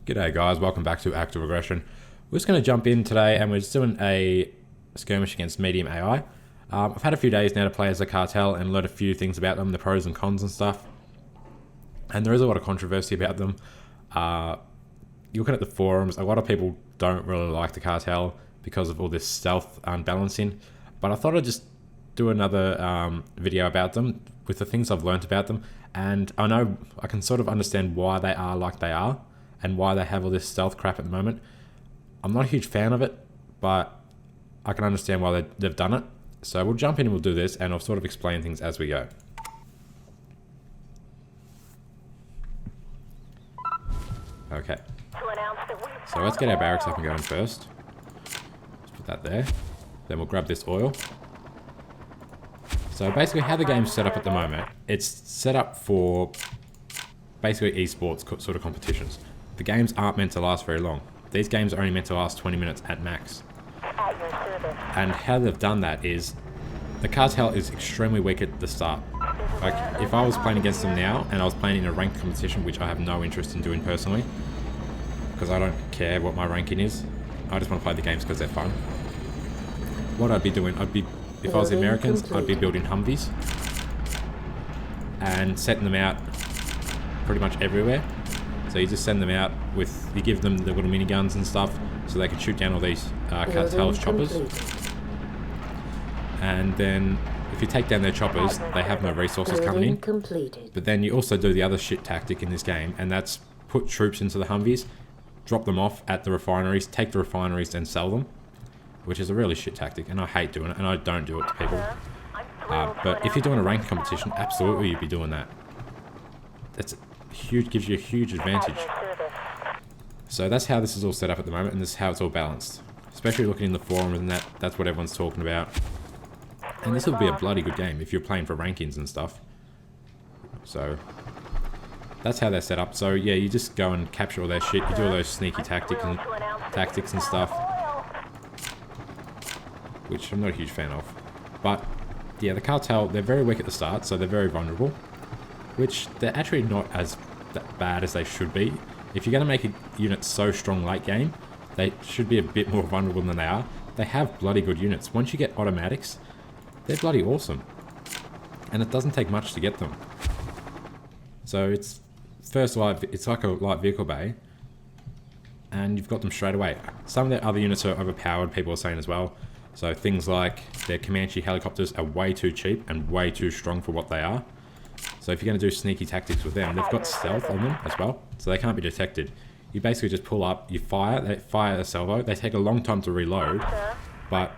G'day guys, welcome back to Active Aggression. We're just going to jump in today and we're just doing a skirmish against medium AI. I've had a few days now to play as a Cartel and learn a few things about them, the pros and cons and stuff. And there is a lot of controversy about them. You're looking at the forums, a lot of people don't really like the Cartel because of all this stealth unbalancing. But I thought I'd just do another video about them with the things I've learnt about them. And I know I can sort of understand why they are like they are and why they have all this stealth crap at the moment. I'm not a huge fan of it, but I can understand why they've done it. So we'll jump in and we'll do this, and I'll sort of explain things as we go. Okay. So let's get our barracks up and going first. Let's put that there. Then we'll grab this oil. So basically how the game's set up at the moment, it's set up for basically esports sort of competitions. The games aren't meant to last very long. These games are only meant to last 20 minutes at max. And how they've done that is, the Cartel is extremely weak at the start. Like, if I was playing against them now, and I was playing in a ranked competition, which I have no interest in doing personally, because I don't care what my ranking is, I just want to play the games because they're fun. What I'd be doing, if I was the Americans, I'd be building Humvees, and setting them out pretty much everywhere. So you just send them out with, you give them the little miniguns and stuff, so they can shoot down all these Cartel choppers. And then, if you take down their choppers, they have no resources coming in. But then you also do the other shit tactic in this game, and that's put troops into the Humvees, drop them off at the refineries, take the refineries and sell them, which is a really shit tactic, and I hate doing it, and I don't do it to people. But if you're doing a ranked competition, absolutely you'd be doing that. That's huge, gives you a huge advantage. So that's how this is all set up at the moment, and this is how it's all balanced. Especially looking in the forums, and that's what everyone's talking about. And this will be a bloody good game if you're playing for rankings and stuff. So that's how they're set up. So yeah, you just go and capture all their shit. You do all those sneaky tactics and stuff, which I'm not a huge fan of. But yeah, the Cartel, they're very weak at the start, so they're very vulnerable, which they're actually not as bad as they should be. If you're going to make a unit so strong late game, they should be a bit more vulnerable than they are. They have bloody good units. Once you get automatics, they're bloody awesome. And it doesn't take much to get them. So it's like a light vehicle bay, and you've got them straight away. Some of their other units are overpowered, people are saying as well. So things like their Comanche helicopters are way too cheap and way too strong for what they are. So if you're going to do sneaky tactics with them, they've got stealth on them as well, so they can't be detected. You basically just pull up, you fire, they fire a salvo, they take a long time to reload, but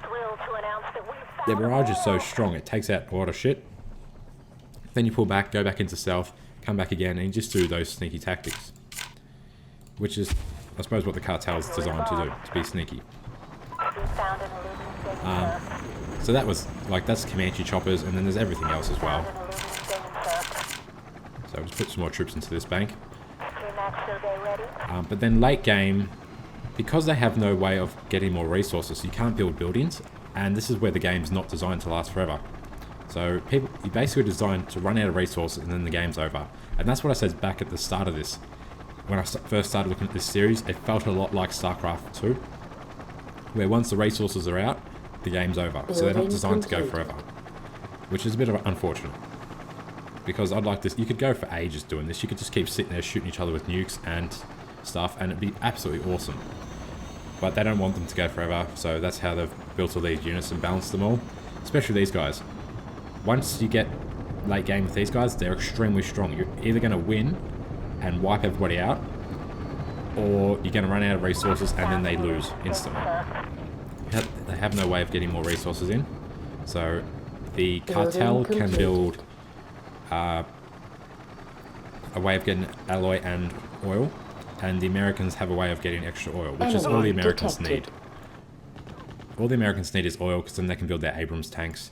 their barrage is so strong, it takes out a lot of shit. Then you pull back, go back into stealth, come back again, and you just do those sneaky tactics. Which is, I suppose, what the Cartel is designed to do, to be sneaky. So that was, that's Comanche choppers, and then there's everything else as well. So I'll just put some more troops into this bank. But then late game, because they have no way of getting more resources, you can't build buildings, and this is where the game's not designed to last forever. So you're basically designed to run out of resources and then the game's over. And that's what I said back at the start of this. When I first started looking at this series, it felt a lot like StarCraft 2, where once the resources are out, the game's over. So they're not designed to go forever, which is a bit of unfortunate. Because I'd like this, you could go for ages doing this. You could just keep sitting there shooting each other with nukes and stuff, and it'd be absolutely awesome. But they don't want them to go forever, so that's how they've built all these units and balanced them all. Especially these guys. Once you get late game with these guys, they're extremely strong. You're either going to win and wipe everybody out, or you're going to run out of resources and then they lose instantly. They have no way of getting more resources in. So the Cartel can build a way of getting alloy and oil, and the Americans have a way of getting extra oil, which is all the Americans need. All the Americans need is oil, because then they can build their Abrams tanks.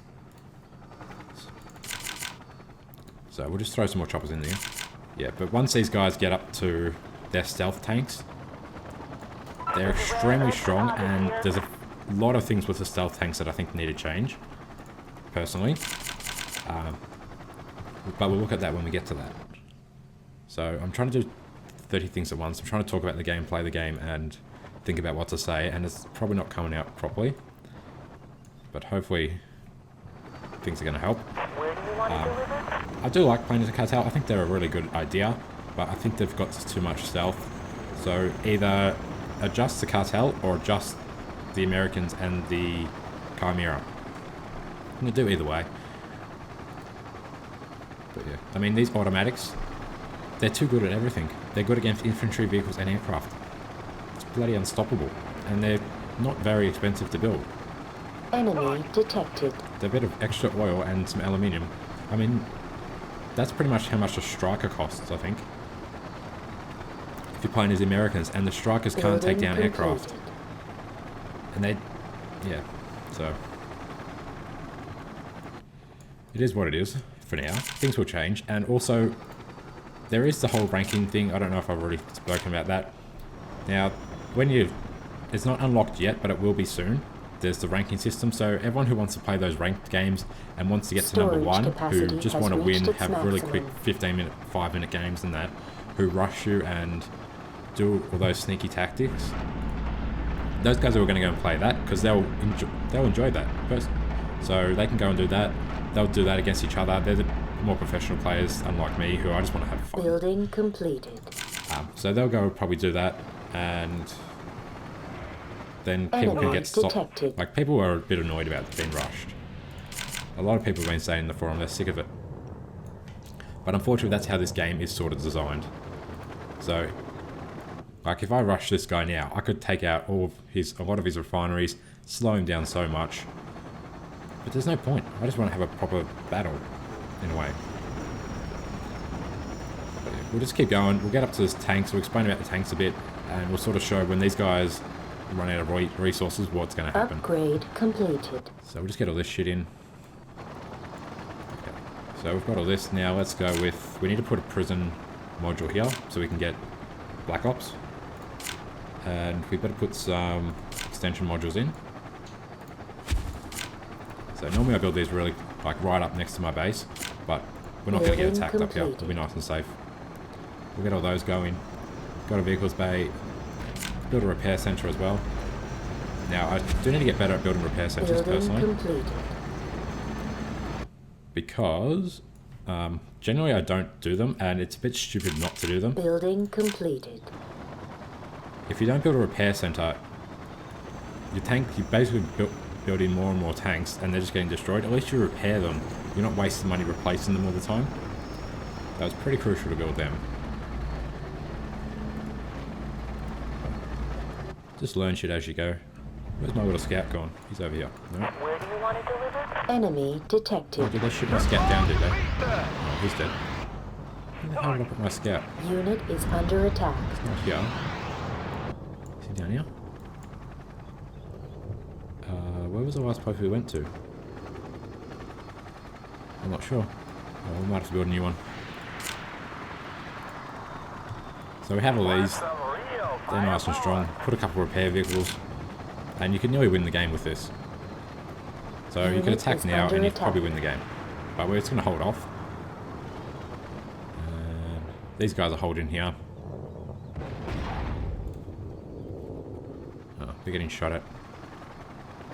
So we'll just throw some more choppers in there. Yeah, but once these guys get up to their stealth tanks, they're extremely strong, and there's a lot of things with the stealth tanks that I think need to change, personally. But we'll look at that when we get to that. So I'm trying to do 30 things at once. I'm trying to talk about the game, play the game, and think about what to say, and it's probably not coming out properly. But hopefully things are going to help. I do like playing as a Cartel. I think they're a really good idea, but I think they've got too much stealth. So either adjust the Cartel or adjust the Americans and the Chimera. I'm going to do either way. But yeah, I mean, these automatics, they're too good at everything. They're good against infantry, vehicles, and aircraft. It's bloody unstoppable. And they're not very expensive to build. Enemy detected. They're a bit of extra oil and some aluminium. I mean, that's pretty much how much a striker costs, I think. If you're playing as the Americans, and the strikers can't take down aircraft. And they, yeah, so. It is what it is for now. Things will change. And also, there is the whole ranking thing. I don't know if I've already spoken about that. Now, when it's not unlocked yet, but it will be soon. There's the ranking system, so everyone who wants to play those ranked games and wants to get to number one, who just want to win, have really quick 15-minute, 5-minute games and that, who rush you and do all those sneaky tactics, those guys are going to go and play that, because they'll enjoy that first. So they can go and do that. They'll do that against each other. They're the more professional players, unlike me, who I just want to have fun. Building completed. So they'll go probably do that, and then people can get stopped. Like, people are a bit annoyed about being rushed. A lot of people have been saying in the forum they're sick of it. But unfortunately, that's how this game is sort of designed. So, like, if I rush this guy now, I could take out a lot of his refineries, slow him down so much. But there's no point. I just want to have a proper battle, in a way. But yeah, we'll just keep going. We'll get up to this tanks. We'll explain about the tanks a bit, and we'll sort of show when these guys run out of resources what's going to happen. Upgrade completed. So we'll just get all this shit in. Okay. So we've got all this. Now let's go with, we need to put a prison module here so we can get Black Ops. And we better put some extension modules in. So normally I build these really like right up next to my base, but we're not going to get attacked up here. We'll be nice and safe. We'll get all those going. Got a vehicles bay. Build a repair center as well. Now, I do need to get better at building repair centers personally. Because generally I don't do them, and it's a bit stupid not to do them. Building completed. If you don't build a repair center, you basically building more and more tanks, and they're just getting destroyed. At least you repair them. You're not wasting money replacing them all the time. That was pretty crucial to build them. Just learn shit as you go. Where's my little scout gone? He's over here. No. Where do you want it delivered? Enemy detected. Oh, did they shoot my scout down, did they? Oh, he's dead. Where the hell did I put my scout? Unit is under attack. It's not here. Is he down here? Where was the last place we went to? I'm not sure. Oh, we might have to build a new one. So we have all these. They're nice and strong. Put a couple of repair vehicles, and you can nearly win the game with this. So you can attack now, and you can probably win the game. But we're just going to hold off. And these guys are holding here. Oh, they're getting shot at.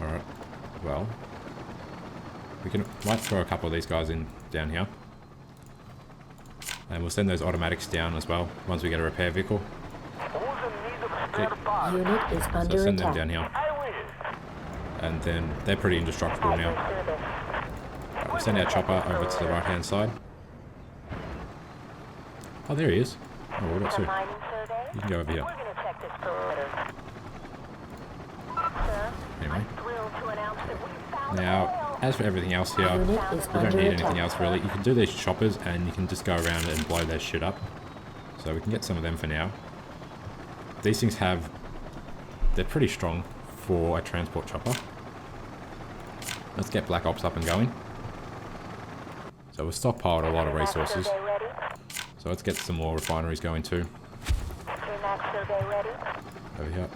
Alright, well, we might throw a couple of these guys in down here. And we'll send those automatics down as well, once we get a repair vehicle. Okay. Unit is under so send them attack. down here. And then they're pretty indestructible now. Right, we'll send our chopper over to the right hand side. Oh, there he is. Oh, we've got two. You can go over here. Anyway. Now, as for everything else here, we don't need anything else really. You can do these choppers and you can just go around and blow their shit up. So we can get some of them for now. These things they're pretty strong for a transport chopper. Let's get Black Ops up and going. So we've stockpiled a lot of resources. So let's get some more refineries going too. Over here.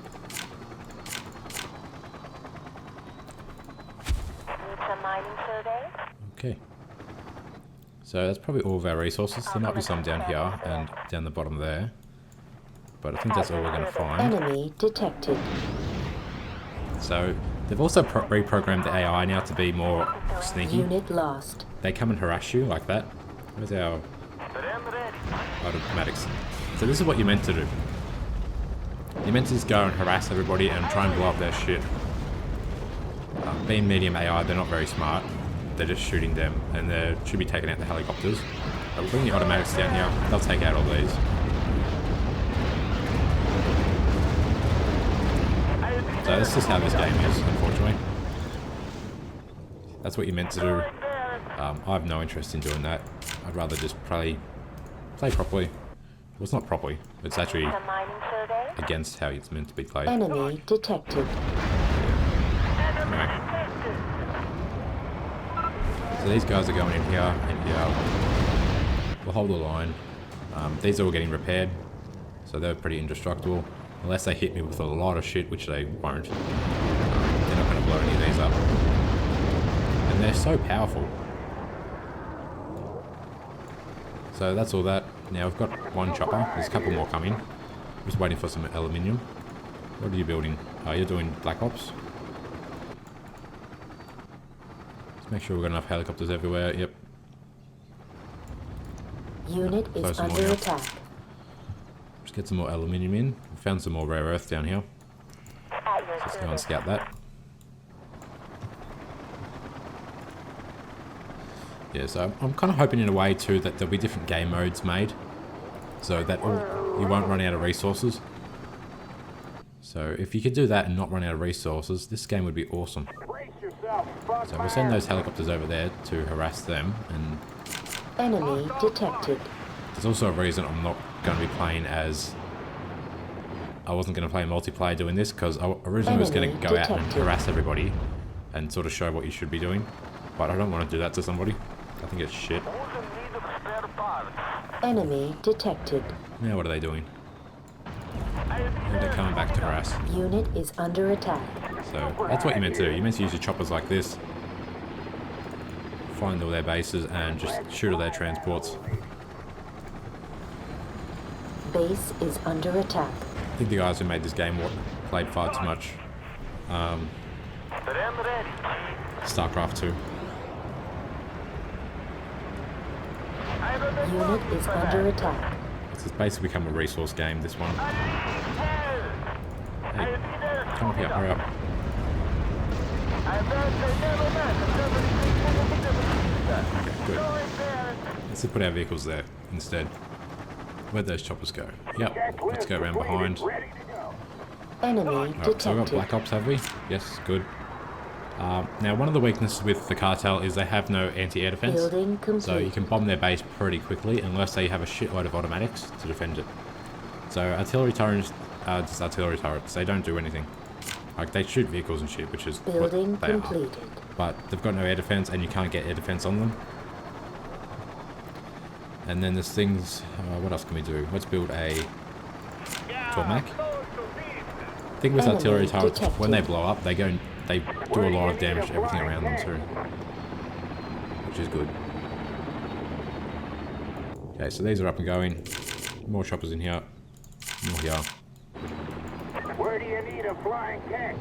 Okay. So that's probably all of our resources. There might be some down here and down the bottom there. but I think that's all we're going to find. Enemy detected. So they've also reprogrammed the AI now to be more sneaky. Unit lost. They come and harass you like that. Where's our automatics? So this is what you're meant to do. You're meant to just go and harass everybody and try and blow up their shit. Being medium AI, they're not very smart. They're just shooting them, and they should be taking out the helicopters. We'll bring the automatics down here. They'll take out all these. So this is how this game is, unfortunately. That's what you're meant to do. I have no interest in doing that. I'd rather just play properly. Well, it's not properly. It's actually against how it's meant to be played. Enemy detected. Anyway. So these guys are going in here and here. We'll hold the line. These are all getting repaired, so they're pretty indestructible. Unless they hit me with a lot of shit, which they won't. They're not going to blow any of these up. And they're so powerful. So that's all that. Now we've got one chopper. There's a couple more coming. Just waiting for some aluminium. What are you building? Oh, you're doing Black Ops? Let's make sure we've got enough helicopters everywhere. Yep. Unit is under attack. Just get some more aluminium in. We found some more rare earth down here. So let's go and scout that. Yeah, so I'm kind of hoping in a way too that there'll be different game modes made, so that you won't run out of resources. So if you could do that and not run out of resources, this game would be awesome. So we'll send those helicopters over there to harass them, and Enemy detected. there's also a reason I'm not going to be playing as... I wasn't going to play multiplayer doing this, because I originally was going to go out and harass everybody and sort of show what you should be doing, but I don't want to do that to somebody. I think it's shit. Enemy detected. Now what are they doing? They're coming back to harass. Unit is under attack. So that's what you're meant to do. You're meant to use your choppers like this. Find all their bases and just shoot all their transports. Base is under attack. I think the guys who made this game played far too much StarCraft 2. Unit is under attack. It's basically become a resource game, this one. Hey, come up here, hurry up. Okay, good. Let's just put our vehicles there instead. Where'd those choppers go? Yep, let's go around behind. Enemy Alright, detected. so we've got Black Ops, have we? Yes, good. Now, one of the weaknesses with the Cartel is they have no anti-air defense. Building complete. So you can bomb their base pretty quickly unless they have a shitload of automatics to defend it. So artillery turrets are just artillery turrets. They don't do anything. Like, they shoot vehicles and shit, which is Building what they completed. are. But they've got no air defense, and you can't get air defense on them. And then there's things... what else can we do? Let's build a Tormac. I think with artillery turrets, when they blow up, they do a lot of damage to everything around them too, which is good. Okay, so these are up and going. More choppers in here. More here. Where do you need a flying tank?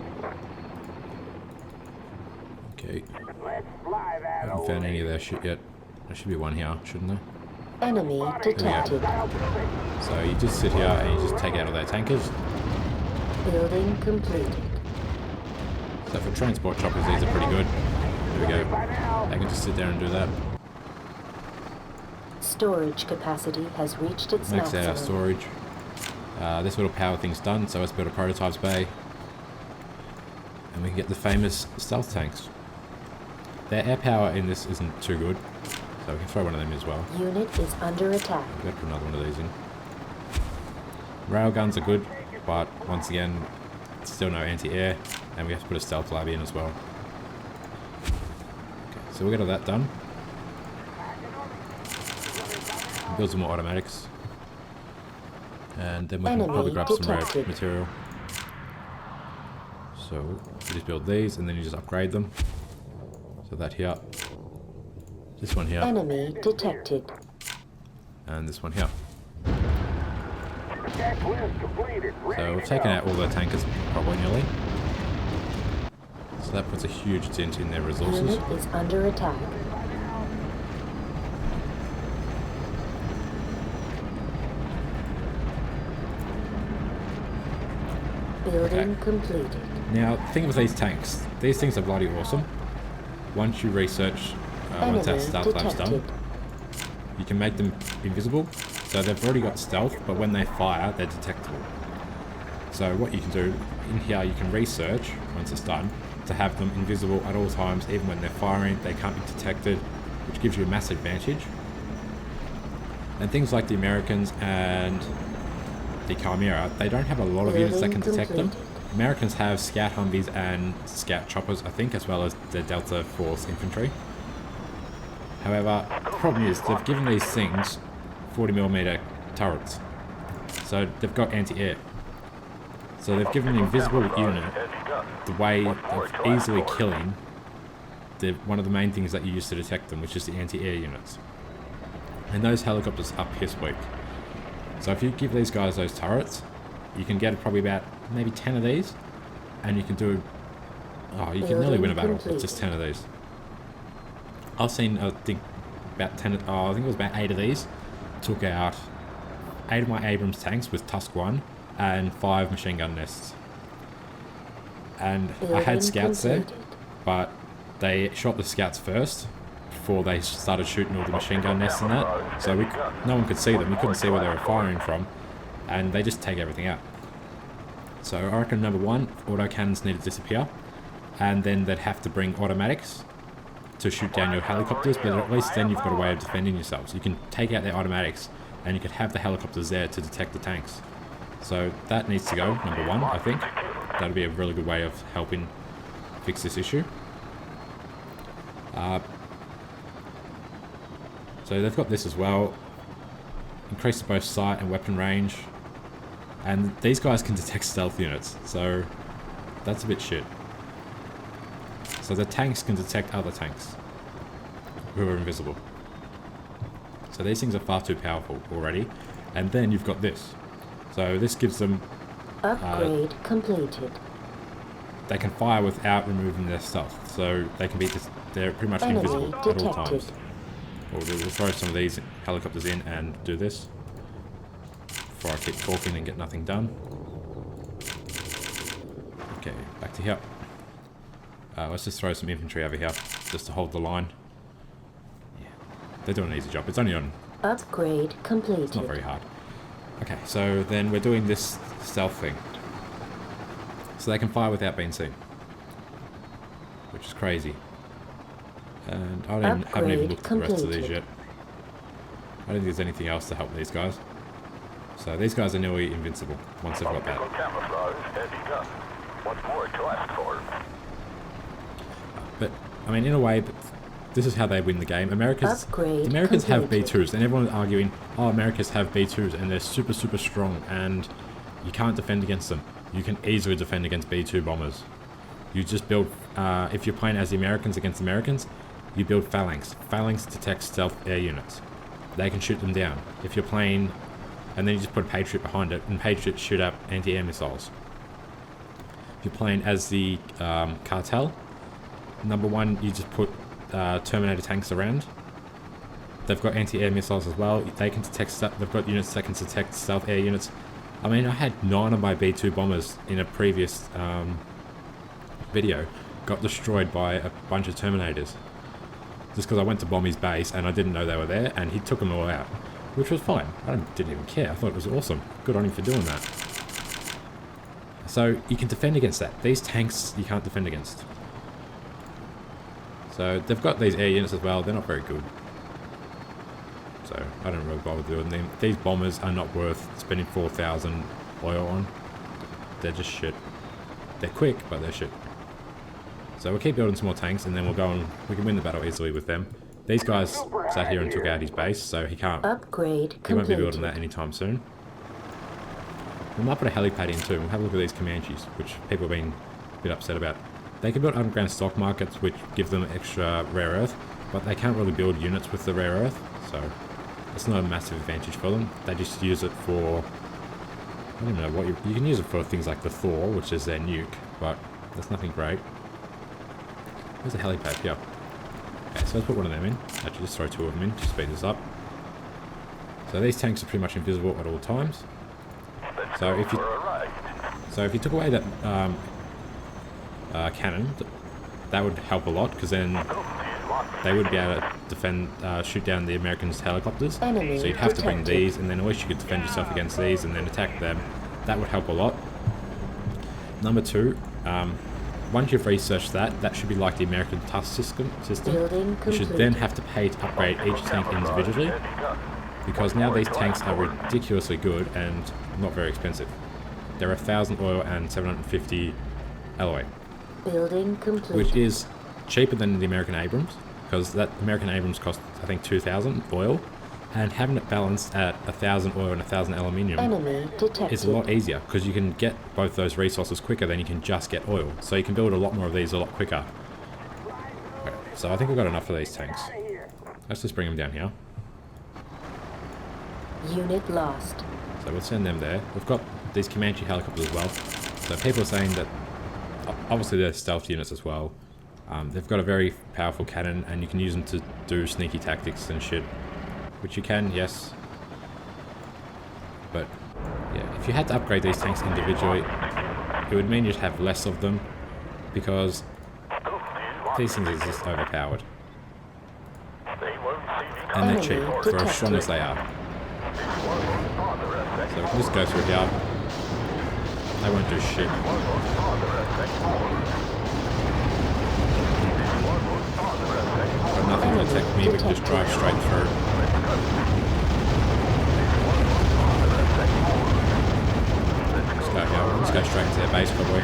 Okay. Let's fly that Haven't over. found any of their shit yet. There should be one here, shouldn't there? Enemy detected. So you just sit here and you just take out all their tankers. Building completed. So for transport choppers, these are pretty good. There we go. They can just sit there and do that. Storage capacity has reached its Max out our maximum. storage. This little power thing's done, so let's build a prototypes bay. And we can get the famous stealth tanks. Their air power in this isn't too good, so we can throw one of them as well. Unit is under attack. We've got to put another one of these in. Railguns are good, but once again, still no anti-air, and we have to put a stealth lab in as well. Okay, so we got all that done. Build some more automatics. And then we can probably grab some rare detected. material. So you just build these and then you just upgrade them. So that here. This one here. Enemy detected. And this one here. Checklist completed. So we've taken out all their tankers probably nearly. So that puts a huge dent in their resources. Unit is under attack. Building completed. Now, the thing with these tanks, these things are bloody awesome. Once you research, once that Enemy stealth lab's done, detected. you can make them invisible. So they've already got stealth, but when they fire, they're detectable. So what you can do, in here you can research, once it's done, to have them invisible at all times, even when they're firing, they can't be detected, which gives you a massive advantage. And things like the Americans and the Chimera, they don't have a lot of units that can detect them. Americans have Scout Humvees and Scout Choppers, I think, as well as the Delta Force Infantry. However, the problem is they've given these things 40mm turrets. So they've got anti-air. So they've given an invisible unit the way of easily killing one of the main things that you use to detect them, which is the anti-air units. And those helicopters are piss weak. So if you give these guys those turrets, you can get probably about maybe 10 of these, and you can do, you can nearly win a battle with just 10 of these. I've seen, I think, about 10, I think it was about 8 of these, took out 8 of my Abrams tanks with Tusk 1, and 5 machine gun nests. And I had scouts there, but they shot the scouts first, before they started shooting all the machine gun nests and that, so no one could see them, we couldn't see where they were firing from, and they just take everything out. So I reckon number 1, autocannons need to disappear, and then they'd have to bring automatics to shoot down your helicopters, but at least then you've got a way of defending yourselves. You can take out their automatics, and you could have the helicopters there to detect the tanks. So that needs to go, number 1, I think. That'd be a really good way of helping fix this issue. So they've got this as well. Increase both sight and weapon range. And these guys can detect stealth units, so that's a bit shit. So the tanks can detect other tanks who are invisible. So these things are far too powerful already. And then you've got this. So this gives them... Upgrade completed. They can fire without removing their stealth. So they can be they're pretty much Enemy invisible at all detected. times. We'll throw some of these helicopters in and do this before I keep talking and get nothing done. Okay, back to here. Let's just throw some infantry over here just to hold the line. Yeah, they're doing an easy job. It's only on... Upgrade completed. It's not very hard. Okay, so then we're doing this stealth thing. So they can fire without being seen. Which is crazy. And I haven't even looked at the rest of these yet. I don't think there's anything else to help these guys. So these guys are nearly invincible once they've got that. But, I mean, in a way, this is how they win the game. The Americans have B2s, and everyone's arguing, oh, Americans have B2s, and they're super, super strong, and you can't defend against them. You can easily defend against B2 bombers. You just build, if you're playing as the Americans against Americans, you build Phalanx. Phalanx detects stealth air units. They can shoot them down. If you're playing, and then you just put a Patriot behind it, and Patriots shoot up anti-air missiles. If you're playing as the Cartel, number 1, you just put Terminator tanks around. They've got anti-air missiles as well. They can detect they've got units that can detect stealth air units. I mean, I had 9 of my B2 bombers in a previous video got destroyed by a bunch of Terminators. Just because I went to bomb his base and I didn't know they were there, and he took them all out. Which was fine. I didn't even care. I thought it was awesome. Good on him for doing that. So you can defend against that. These tanks you can't defend against. So they've got these air units as well. They're not very good. So I don't really bother doing them. These bombers are not worth spending 4,000 oil on. They're just shit. They're quick, but they're shit. So we'll keep building some more tanks, and then we'll go and we can win the battle easily with them. These guys sat here and took out his base, so he can't. Upgrade He won't be completed. building that anytime soon. We might put a helipad in too. We'll have a look at these Comanches, which people have been a bit upset about. They can build underground stock markets, which give them extra rare earth, but they can't really build units with the rare earth, so it's not a massive advantage for them. They just use it for I don't know what you can use it for things like the Thor, which is their nuke, but that's nothing great. There's a helipad here. Okay, so let's put one of them in. Actually, just throw two of them in to speed this up. So these tanks are pretty much invisible at all times. So if you took away that cannon, that would help a lot, because then they would be able to defend, shoot down the Americans' helicopters. Enemy So you'd have to bring detected. these, and then at least you could defend yourself against these, and then attack them. That would help a lot. Number two, once you've researched that, that should be like the American TUS system. Building You should complete. then have to pay to upgrade each tank individually, because now these tanks are ridiculously good and not very expensive. They're 1,000 oil and 750 alloy, Building complete. which is cheaper than the American Abrams, because that American Abrams cost, I think, 2,000 oil, and having it balanced at 1,000 oil and 1,000 aluminium Enemy detected. is a lot easier, because you can get both those resources quicker than you can just get oil. So you can build a lot more of these a lot quicker. Okay, so I think we've got enough of these tanks. Let's just bring them down here. Unit lost. So we'll send them there. We've got these Comanche helicopters as well. So people are saying that, obviously they're stealth units as well. They've got a very powerful cannon, and you can use them to do sneaky tactics and shit. Which you can, yes. But, yeah, if you had to upgrade these tanks individually, it would mean you'd have less of them, because these things are just overpowered. And they're cheap, for as strong as they are. So we can just go through here. They won't do shit. Got nothing to attack me, we can just drive straight through. Let's go here. Let's go straight to their base probably.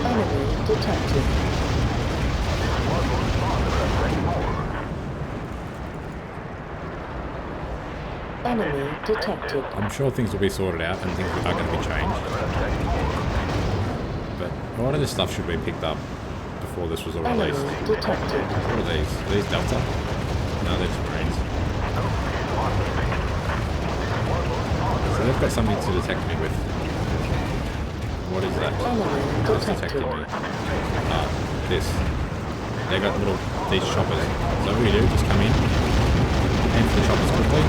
Enemy detected. Enemy detected. I'm sure things will be sorted out and things are going to be changed. But a lot of this stuff should have been picked up before this was all Enemy released. detected. What are these? Are these Delta? No, they're just Marines. So they've got something to detect me with. What is that? Enemy What's detecting me? This. They got these choppers. So what we do, just come in, aim for the choppers quickly.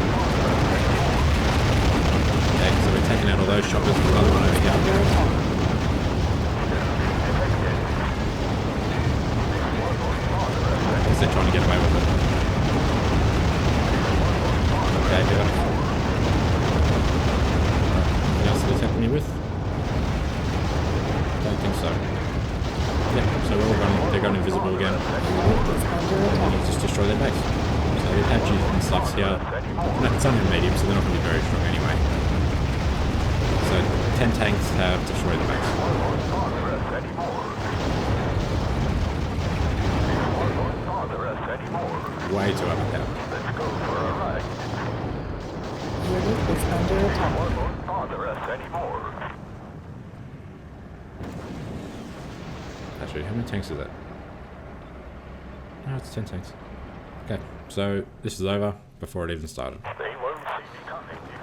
Okay, so we're taking out all those choppers. There's another one over Under here. attack. They're trying to get away with it. Okay, good. What else are they attacking me with? Don't think so. Yep, so we're all running, they're going invisible again. Unit is under And attack. you just destroy their base. So the Apaches and stuff's here. No, it's only a medium, so they're not going to be very strong anyway. So 10 tanks have destroyed the base. Way too overpowered. Unit is under attack. Actually, how many tanks is that? No, it's 10 tanks. Okay, so this is over before it even started.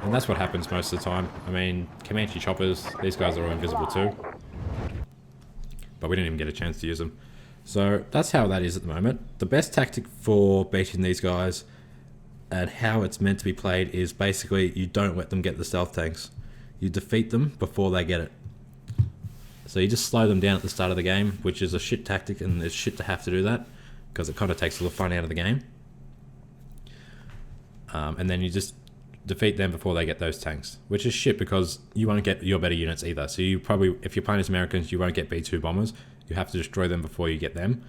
And that's what happens most of the time. I mean, Comanche choppers, these guys are all invisible too. But we didn't even get a chance to use them. So that's how that is at the moment. The best tactic for beating these guys and how it's meant to be played is basically you don't let them get the stealth tanks. You defeat them before they get it. So you just slow them down at the start of the game, which is a shit tactic, and it's shit to have to do that because it kind of takes all the fun out of the game. And then you just defeat them before they get those tanks, which is shit because you won't get your better units either. So you probably, if you're playing as Americans, you won't get B2 bombers. You have to destroy them before you get them,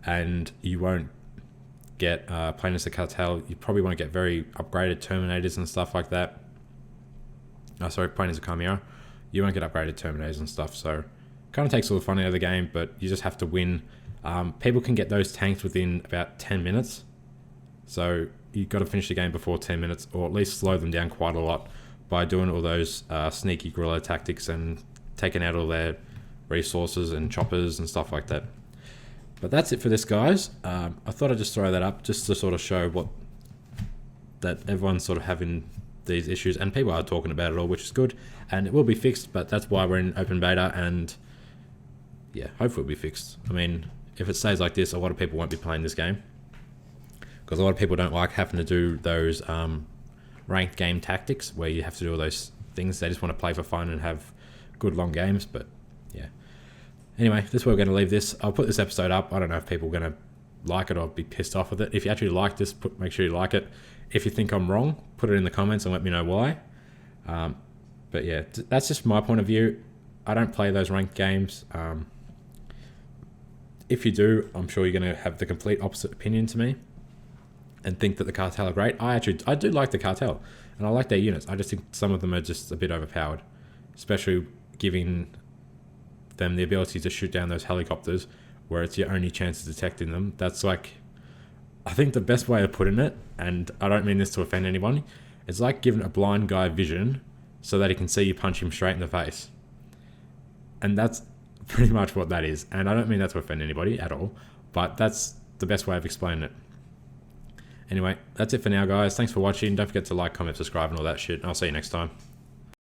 and you won't get playing as the Cartel. You probably won't get very upgraded Terminators and stuff like that. Oh, sorry, playing as a Chimera, you won't get upgraded Terminators and stuff. So kind of takes all the fun out of the game, but you just have to win. People can get those tanks within about 10 minutes. So you've got to finish the game before 10 minutes, or at least slow them down quite a lot by doing all those sneaky guerrilla tactics and taking out all their resources and choppers and stuff like that. But that's it for this, guys. I thought I'd just throw that up just to sort of show what that everyone's sort of having these issues, and people are talking about it all, which is good, and it will be fixed, but that's why we're in open beta, and yeah, hopefully it'll be fixed. I mean, if it stays like this, a lot of people won't be playing this game, because a lot of people don't like having to do those ranked game tactics where you have to do all those things. They just want to play for fun and have good long games. But yeah, anyway, this is where we're going to leave this. I'll put this episode up. I don't know if people are going to like it or be pissed off with it. If you actually like this, make sure you like it. If you think I'm wrong, put it in the comments and let me know why. But yeah, that's just my point of view. I don't play those ranked games. If you do, I'm sure you're going to have the complete opposite opinion to me and think that the Cartel are great. I do like the Cartel, and I like their units. I just think some of them are just a bit overpowered, especially giving them the ability to shoot down those helicopters where it's your only chance of detecting them. That's like, I think the best way of putting it, and I don't mean this to offend anyone, it's like giving a blind guy vision so that he can see you punch him straight in the face. And that's pretty much what that is. And I don't mean that to offend anybody at all, but that's the best way of explaining it. Anyway, that's it for now, guys. Thanks for watching. Don't forget to like, comment, subscribe, and all that shit. And I'll see you next time.